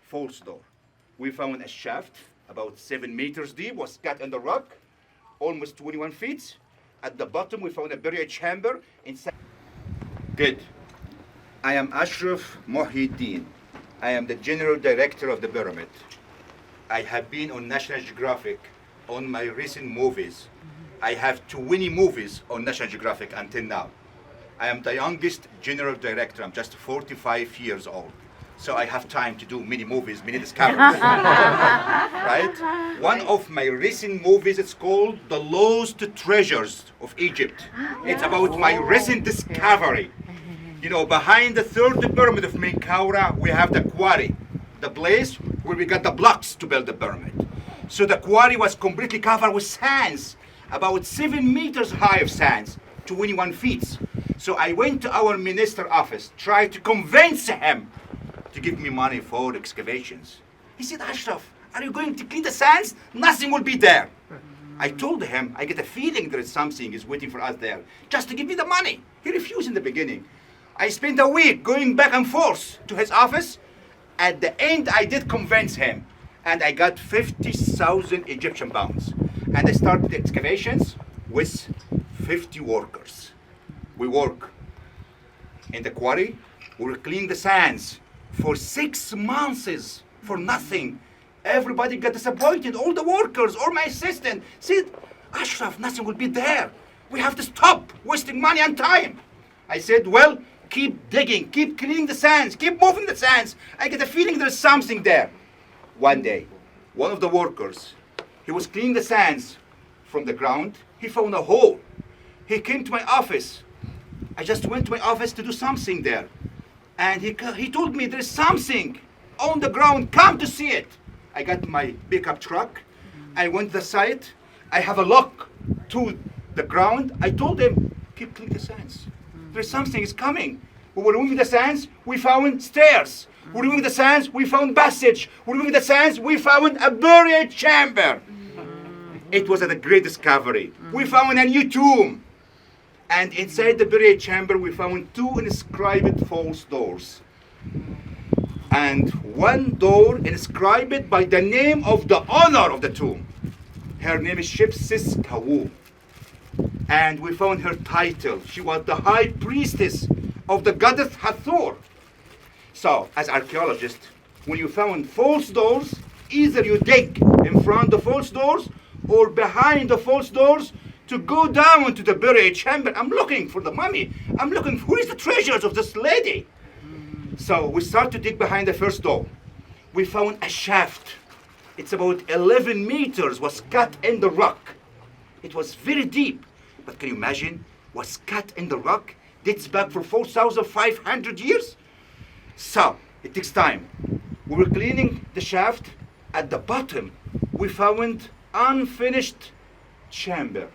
false door. We found a shaft about 7 meters deep, was cut in the rock, almost 21 feet. At the bottom, we found a burial chamber inside. Good. I am Ashraf Mohie El Din. I am the General Director of the pyramid. I have been on National Geographic on my recent movies. I have 20 movies on National Geographic until now. I am the youngest General Director. I'm just 45 years old. So I have time to do many movies, many discoveries. Right? One of my recent movies is called The Lost Treasures of Egypt. It's about my recent discovery. You know, behind the third pyramid of Menkaura, we have the quarry, the place where we got the blocks to build the pyramid. So the quarry was completely covered with sands, about 7 meters high of sands, 21 feet. So I went to our minister office, tried to convince him to give me money for excavations. He said, Ashraf, are you going to clean the sands? Nothing will be there. I told him, I get a feeling there is something is waiting for us there, just to give me the money. He refused in the beginning. I spent a week going back and forth to his office. At the end, I did convince him, and I got 50,000 Egyptian pounds. And I started the excavations with 50 workers. We work in the quarry, we clean the sands for 6 months for nothing. Everybody got disappointed. All the workers, all my assistant said, Ashraf, nothing will be there. We have to stop wasting money and time. I said, well, keep digging, keep cleaning the sands, keep moving the sands. I get a feeling there's something there. One day, one of the workers, he was cleaning the sands from the ground. He found a hole. He came to my office. I just went to my office to do something there. And he told me there's something on the ground, come to see it. I got my pickup truck. I went to the site. I have a lock to the ground. I told him, keep cleaning the sands. There's something is coming. We were removing the sands, we found stairs. We're removing the sands, we found passage. We're removing the sands, we found a burial chamber. It was a great discovery. We found a new tomb. And inside the burial chamber, we found 2 inscribed false doors. And one door inscribed by the name of the owner of the tomb. Her name is Shepsis Kawu. And we found her title. She was the high priestess of the goddess Hathor. So, as archaeologists, when you found false doors, either you dig in front of the false doors or behind the false doors to go down to the burial chamber. I'm looking for the mummy. I'm looking, who is the treasures of this lady? So we start to dig behind the first door. We found a shaft. It's about 11 meters, was cut in the rock. It was very deep. But can you imagine? Was cut in the rock, dates back for 4,500 years. So it takes time. We were cleaning the shaft. At the bottom, we found unfinished chamber.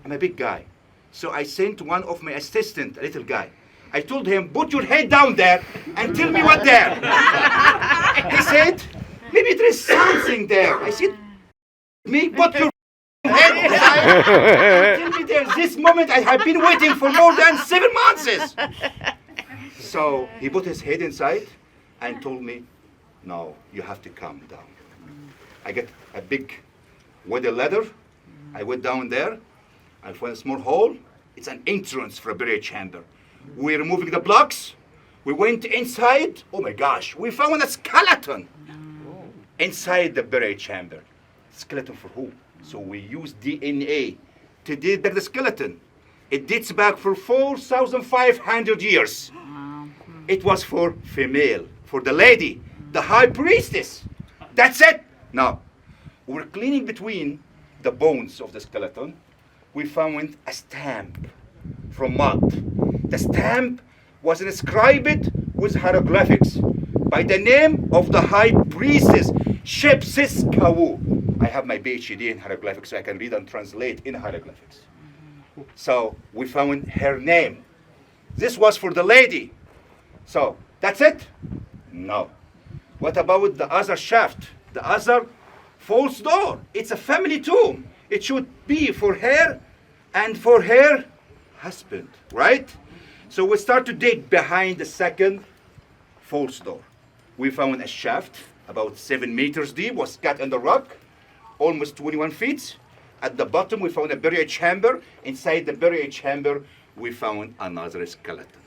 I'm a big guy. So I sent one of my assistants, a little guy. I told him, put your head down there and tell me what there. He said, maybe there is something there. I said, me, put your head inside. Tell me there. This moment I have been waiting for more than 7 months. So he put his head inside and told me, no, you have to come down. I get a big wooden ladder. I went down there. I found a small hole. It's an entrance for a burial chamber. We're removing the blocks. We went inside. Oh my gosh, we found a skeleton inside the burial chamber. Skeleton for who? So we used DNA to dig the skeleton. It dates back for 4,500 years. It was for female, for the lady, the high priestess. That's it. Now, we're cleaning between the bones of the skeleton. We found a stamp from mud. The stamp was inscribed with hieroglyphics by the name of the high priestess, Shepsis Kawu. I have my PhD in hieroglyphics, so I can read and translate in hieroglyphics. So we found her name. This was for the lady. So that's it? No. What about the other shaft? The other false door? It's a family tomb. It should be for her and for her husband, right? So we start to dig behind the second false door. we found a shaft about 7 meters deep, was cut in the rock, almost 21 feet. At the bottom, we found a burial chamber. Inside the burial chamber, we found another skeleton.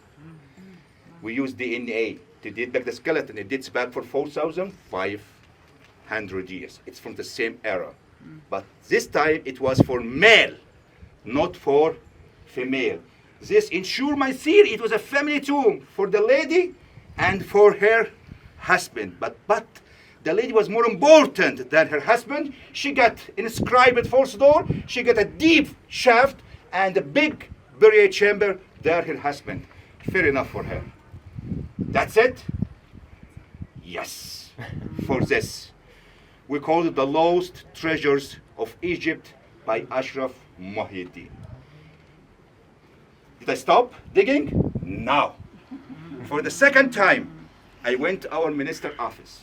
We used DNA to date back the skeleton. It dates back for 4,500 years. It's from the same era. But this time, it was for male, not for female. This ensure my theory. It was a family tomb for the lady and for her husband. But the lady was more important than her husband. She got inscribed false door. She got a deep shaft and a big burial chamber. There her husband. Fair enough for her. That's it? Yes. For this. We call it the Lost Treasures of Egypt by Ashraf Mohie El Din. Did I stop digging? No. For the second time, I went to our minister's office.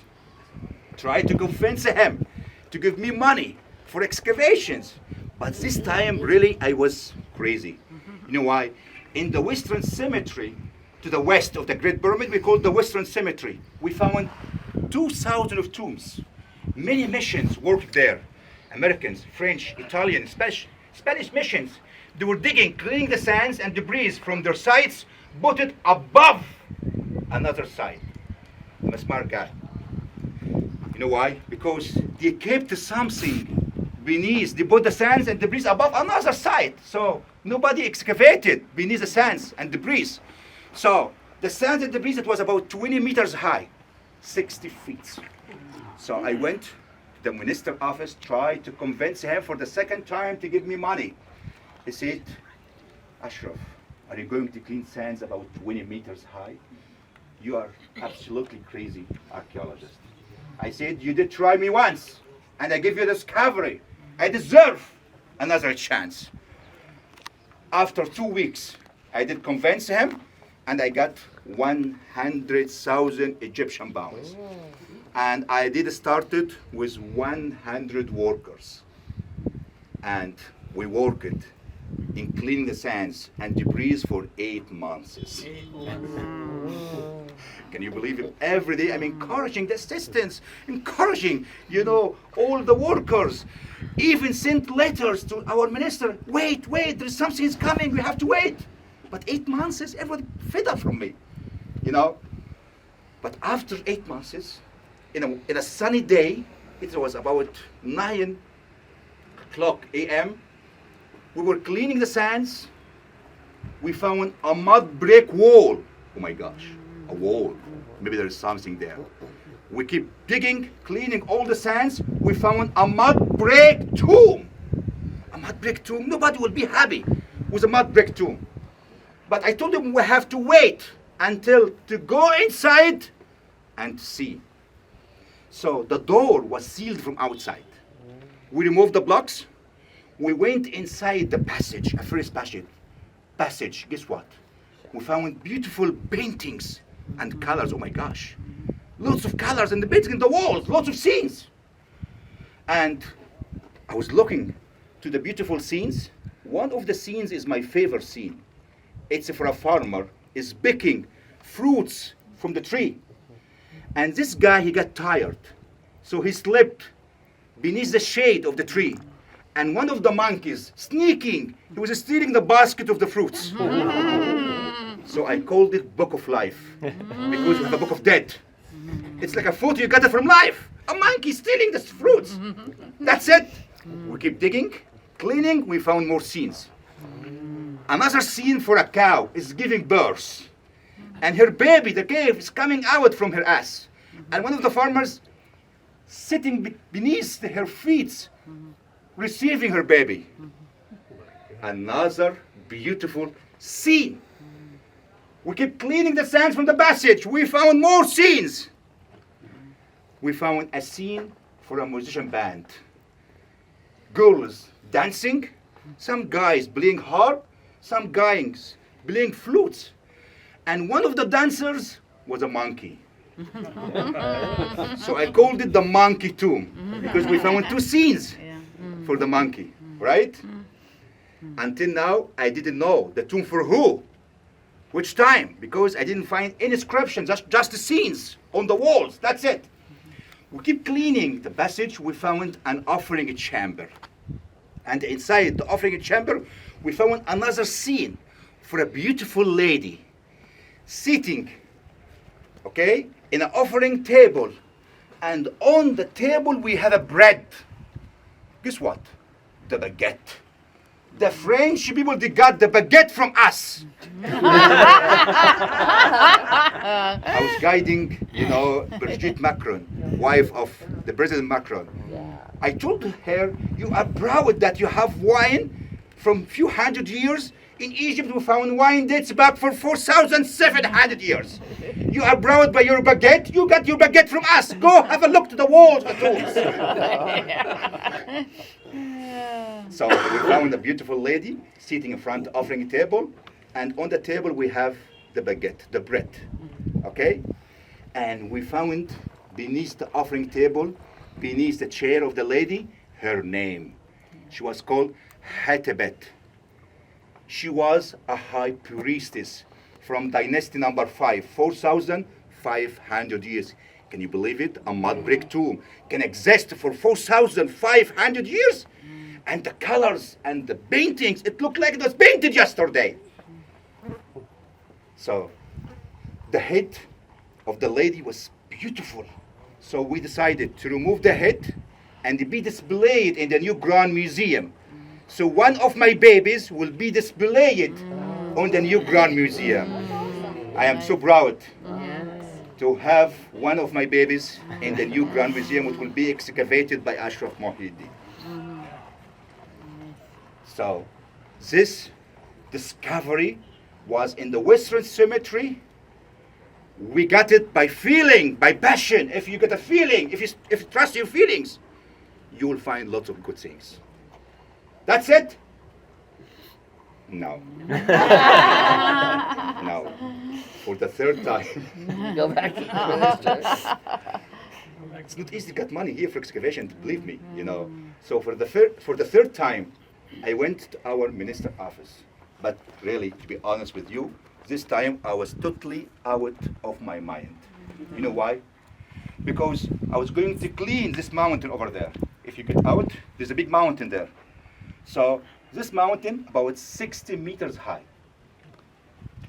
Tried to convince him to give me money for excavations. But this time, really, I was crazy. You know why? In the Western Cemetery, to the west of the Great Pyramid, we call it the Western Cemetery. We found 2,000 of tombs. Many missions worked there. Americans, French, Italian, Spanish missions. They were digging, cleaning the sands and debris from their sites, put it above another site. I'm a smart guy. You know why? Because they kept something beneath. They put the sands and debris above another site. So nobody excavated beneath the sands and debris. So the sands and debris, it was about 20 meters high, 60 feet. So I went to the minister's office, tried to convince him for the second time to give me money. He said, Ashraf, are you going to clean sands about 20 meters high? You are absolutely crazy archaeologist. I said, you did try me once, and I give you discovery. I deserve another chance. After 2 weeks, I did convince him, and I got 100,000 Egyptian pounds. And I did started with 100 workers. And we worked in cleaning the sands and debris for 8 months. Can you believe it? Every day I'm encouraging the assistants, encouraging, all the workers. Even sent letters to our minister, wait, there's something is coming, we have to wait. But 8 months, everybody fed up from me, But after 8 months, in a sunny day, it was about 9 o'clock a.m., we were cleaning the sands. We found a mud brick wall. Oh my gosh, a wall. Maybe there is something there. We keep digging, cleaning all the sands. We found a mud brick tomb. A mud brick tomb. Nobody will be happy with a mud brick tomb. But I told them we have to wait until to go inside and see. So the door was sealed from outside. We removed the blocks. We went inside the passage, a first passage. Guess what? We found beautiful paintings and colors. Oh my gosh. Lots of colors in the paintings, in the walls, lots of scenes. And I was looking to the beautiful scenes. One of the scenes is my favorite scene. It's for a farmer is picking fruits from the tree. And this guy, he got tired. So he slept beneath the shade of the tree. And one of the monkeys, sneaking, he was stealing the basket of the fruits. So I called it Book of Life, because we have a Book of Death. It's like a photo you got it from life. A monkey stealing the fruits. That's it. We keep digging, cleaning, we found more scenes. Another scene for a cow is giving birth. And her baby, the calf, is coming out from her ass. And one of the farmers sitting beneath her feet, receiving her baby. Another beautiful scene. We keep cleaning the sands from the passage. We found more scenes. We found a scene for a musician band. Girls dancing, some guys playing harp, some guys playing flutes. And one of the dancers was a monkey. So I called it the monkey tomb, because we found 2 scenes for the monkey, right? Until now, I didn't know the tomb for who. Which time? Because I didn't find any inscriptions, just the scenes on the walls. That's it. We keep cleaning the passage. We found an offering chamber. And inside the offering chamber, we found another scene for a beautiful lady sitting, okay, in an offering table. And on the table, we have a bread. Guess what? The baguette. The French people, they got the baguette from us. I was guiding, Brigitte Macron, wife of the President Macron. I told her, you are proud that you have wine from few hundred years. In Egypt, we found wine dates back for 4,700 years. You are proud by your baguette. You got your baguette from us. Go have a look to the walls, Atoms. So we found a beautiful lady sitting in front offering table, and on the table we have the baguette, the bread, okay? And we found beneath the offering table, beneath the chair of the lady, her name. She was called Hatebet. She was a high priestess from dynasty number 5, 4,500 years. Can you believe it? A mud brick tomb can exist for 4,500 years? And the colors and the paintings, it looked like it was painted yesterday. So the head of the lady was beautiful. So we decided to remove the head and be displayed in the new Grand Museum. So one of my babies will be displayed on the new Grand Museum. I am so proud to have one of my babies in the new Grand Museum, which will be excavated by Ashraf Mohie El Din. So this discovery was in the Western Cemetery. We got it by feeling, by passion. If you get a feeling, if you trust your feelings, you will find lots of good things. That's it? No. No. For the third time. Go back to the minister. It's not easy to get money here for excavation, believe me, So for the third time, I went to our minister office. But really, to be honest with you, this time I was totally out of my mind. You know why? Because I was going to clean this mountain over there. If you get out, there's a big mountain there. So this mountain, about 60 meters high.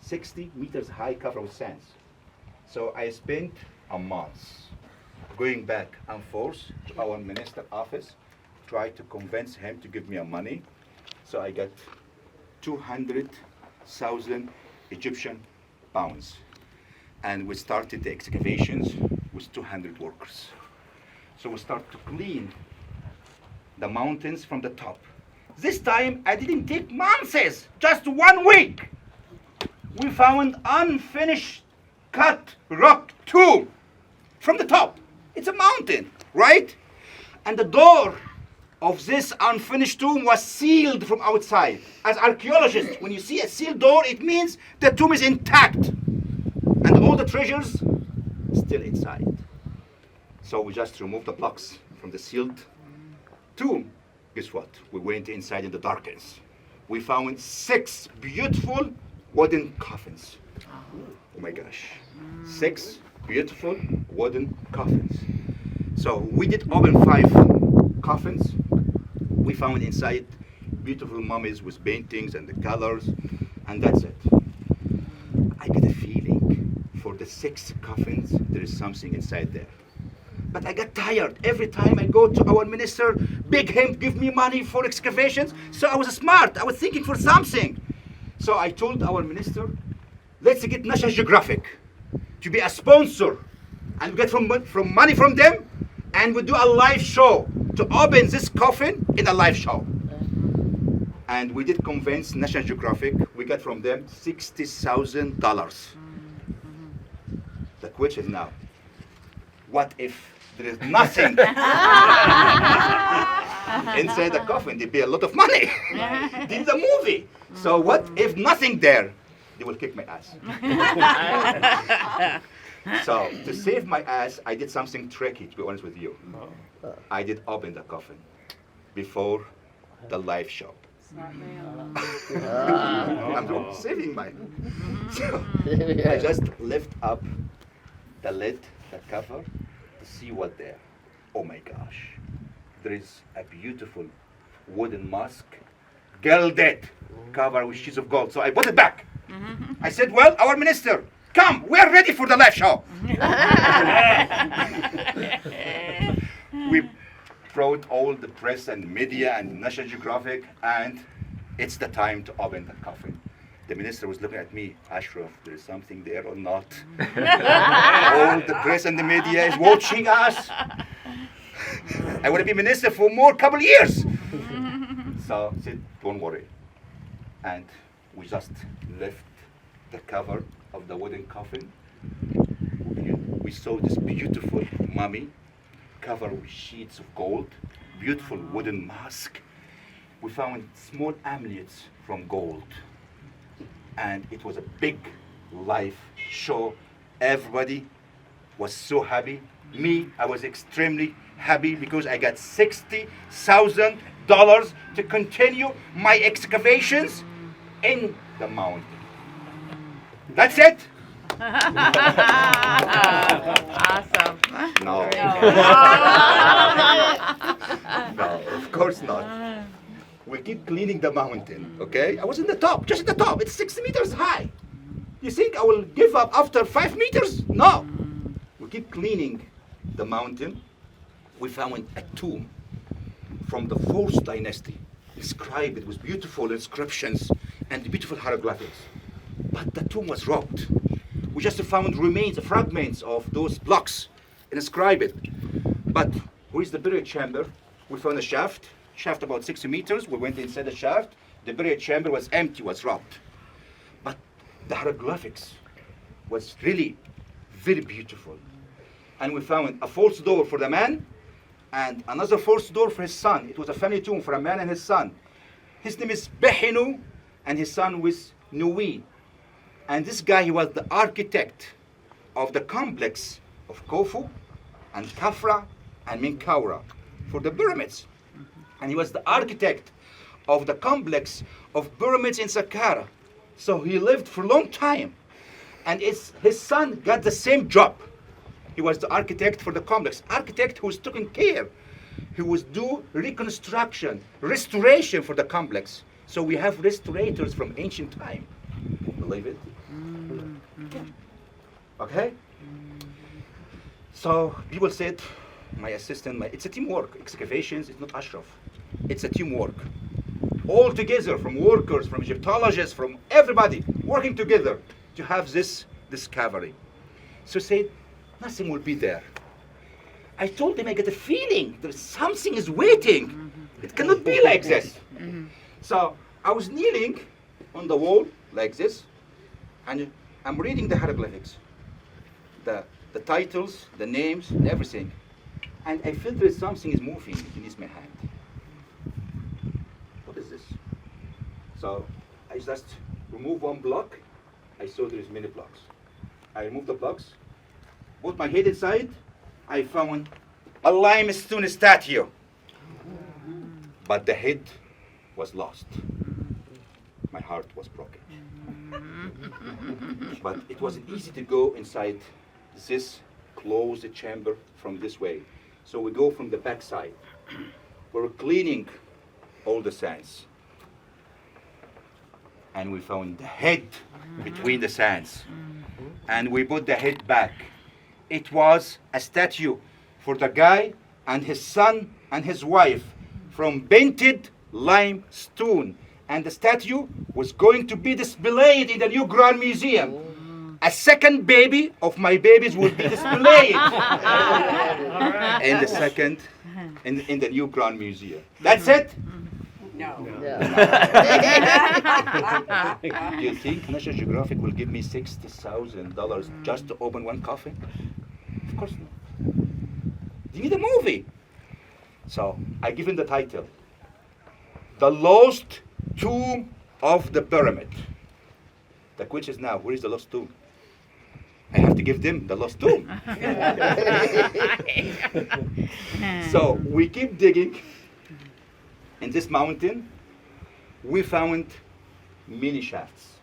60 meters high, covered with sands. So I spent a month going back and forth to our minister office, try to convince him to give me money. So I got 200,000 Egyptian pounds. And we started the excavations with 200 workers. So we started to clean the mountains from the top. This time I didn't take months, just 1 week. We found unfinished cut rock tomb from the top. It's a mountain, right? And the door of this unfinished tomb was sealed from outside. As archaeologists, when you see a sealed door, it means the tomb is intact. And all the treasures still inside. So we just removed the blocks from the sealed tomb. Guess what? We went inside in the darkness. We found 6 beautiful wooden coffins. Oh my gosh. 6 beautiful wooden coffins. So we did open 5 coffins. We found inside beautiful mummies with paintings and the colors, and that's it. I get a feeling for the 6 coffins, there is something inside there. But I got tired. Every time I go to our minister, beg him, give me money for excavations. So I was smart. I was thinking for something. So I told our minister, let's get National Geographic to be a sponsor and get from money from them, and we do a live show to open this coffin in a live show. And we did convince National Geographic. We got from them $60,000. The question now, what if there is nothing inside the coffin? They pay a lot of money. Did the movie. So what if nothing there? They will kick my ass. So to save my ass, I did something tricky, to be honest with you. I did open the coffin before the live show. I'm saving mine. So I just lift up the lid, the cover, to see what there. Oh my gosh. There is a beautiful wooden mask, gilded, covered with sheets of gold. So I put it back. I said, well, our minister, come, we are ready for the live show. We brought all the press and media and National Geographic, and it's the time to open the coffin. The minister was looking at me, Ashraf, there is something there or not? All the press and the media is watching us. I want to be minister for more couple years. So I said, don't worry. And we just lift the cover of the wooden coffin. We saw this beautiful mummy covered with sheets of gold, beautiful wooden mask. We found small amulets from gold. And it was a big live show. Everybody was so happy. Me, I was extremely happy because I got $60,000 to continue my excavations in the mountain. That's it. Awesome. No. No, of course not. We keep cleaning the mountain, okay? I was in the top, just at the top. It's 60 meters high. You think I will give up after 5 meters? No. We keep cleaning the mountain. We found a tomb from the 4th dynasty. Inscribed it with beautiful inscriptions and beautiful hieroglyphics. But the tomb was robbed. We just found remains, fragments of those blocks inscribed. But where is the burial chamber? We found a shaft about 60 meters. We went inside the shaft. The burial chamber was empty, was robbed. But the hieroglyphics was really very beautiful. And we found a false door for the man and another false door for his son. It was a family tomb for a man and his son. His name is Behinu and his son was Nui. And this guy, he was the architect of the complex of Khufu and Khafra and Menkaura for the pyramids. And he was the architect of the complex of pyramids in Saqqara. So he lived for a long time. And his son got the same job. He was the architect for the complex. Architect who was taking care. He was do reconstruction, restoration for the complex. So we have restorators from ancient time. Believe it? Okay? So people said, my assistant, it's a teamwork. Excavations, it's not Ashraf. It's a teamwork. All together, from workers, from Egyptologists, from everybody, working together to have this discovery. So said, nothing will be there. I told them I get a feeling that something is waiting. It cannot be like this. So I was kneeling on the wall like this, and I'm reading the hieroglyphics, the titles, the names, and everything. And I feel that something is moving beneath my hand. What is this? So I just remove one block. I saw there is many blocks. I removed the blocks, put my head inside. I found a limestone statue. But the head was lost. My heart was broken. But it wasn't easy to go inside this closed chamber from this way. So we go from the back side. We're cleaning all the sands. And we found the head between the sands. And we put the head back. It was a statue for the guy and his son and his wife from painted limestone. And the statue was going to be displayed in the new Grand Museum. A second baby of my babies will be displayed in the second, in the new Grand Museum. That's it? No. Do you think National Geographic will give me $60,000 just to open one coffin? Of course not. You need a movie. So I give him the title, The Lost Tomb of the Pyramid. The question is now, where is the lost tomb? I have to give them the lost tomb. So we keep digging in this mountain, we found mini shafts.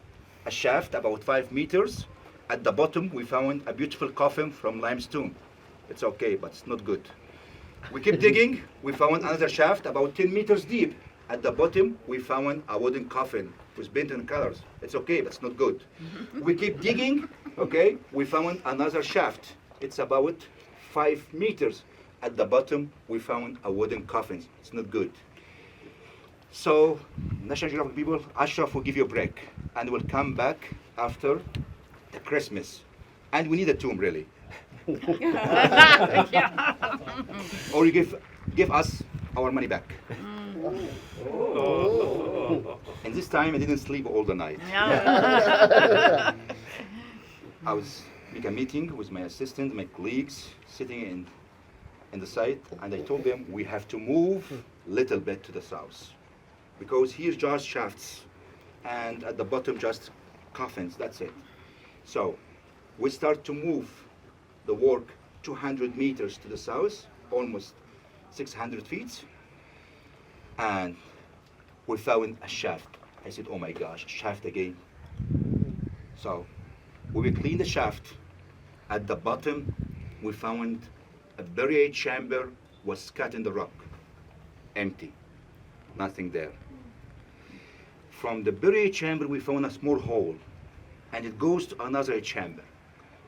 A shaft about 5 meters. At the bottom, we found a beautiful coffin from limestone. It's okay, but it's not good. We keep digging. We found another shaft about 10 meters deep. At the bottom, we found a wooden coffin with painted colors. It's okay, but it's not good. We keep digging. Okay, we found another shaft. It's about 5 meters. At the bottom, we found a wooden coffin. It's not good. So, National Geographic people, Ashraf will give you a break, and we'll come back after the Christmas. And we need a tomb, really. Or you give us our money back. And this time I didn't sleep all the night. I was making a meeting with my assistant, my colleagues, sitting in the site, and I told them we have to move a little bit to the south. Because here's just shafts, and at the bottom just coffins, that's it. So we start to move the work 200 meters to the south, almost 600 feet, and we found a shaft. I said, oh my gosh, shaft again. So we will clean the shaft. At the bottom, we found a buried chamber was cut in the rock, empty, nothing there. From the buried chamber, we found a small hole, and it goes to another chamber.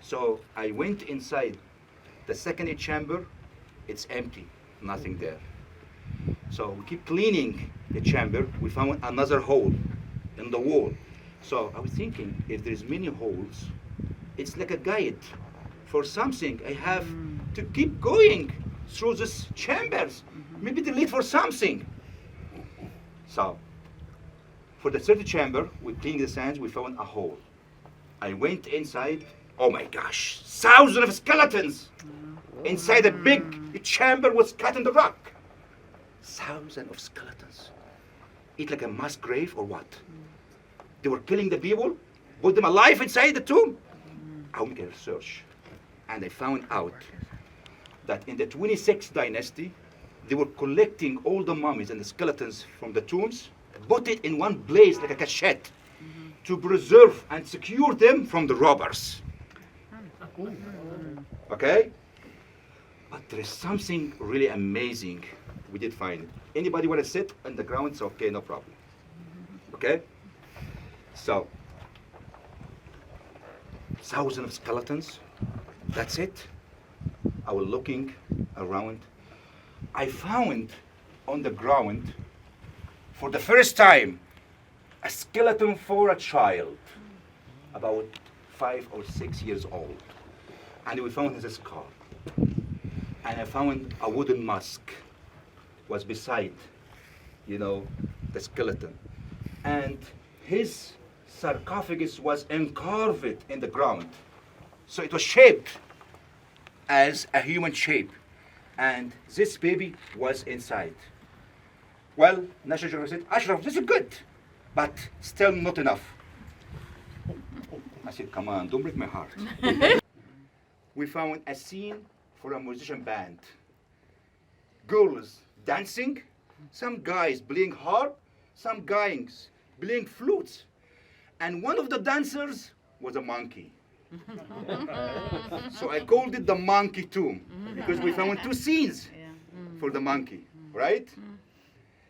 So I went inside the second chamber, it's empty, nothing there. So we keep cleaning the chamber, we found another hole in the wall. So I was thinking, if there's many holes, it's like a guide for something. I have to keep going through these chambers. Maybe they lead for something. So for the third chamber, we cleaned the sands, we found a hole. I went inside, oh my gosh, thousands of skeletons inside a big chamber was cut in the rock. Thousands of skeletons. It like a mass grave or what? They were killing the people, put them alive inside the tomb. I make a research, and I found out that in the 26th dynasty, they were collecting all the mummies and the skeletons from the tombs, put it in one place like a cachette to preserve and secure them from the robbers. Okay? But there is something really amazing we did find. Anybody want to sit on the ground? It's okay, no problem. Okay? So, thousands of skeletons. That's it. I was looking around. I found on the ground, for the first time, a skeleton for a child, about 5 or 6 years old. And we found his skull. And I found a wooden mask was beside, the skeleton. And his sarcophagus was encarved in the ground. So it was shaped as a human shape. And this baby was inside. Well, National Geographic said, Ashraf, this is good, but still not enough. I said, come on, don't break my heart. We found a scene for a musician band. Girls dancing, some guys playing harp, some guys playing flutes. And one of the dancers was a monkey. So I called it the monkey tomb, because we found 2 scenes for the monkey, right?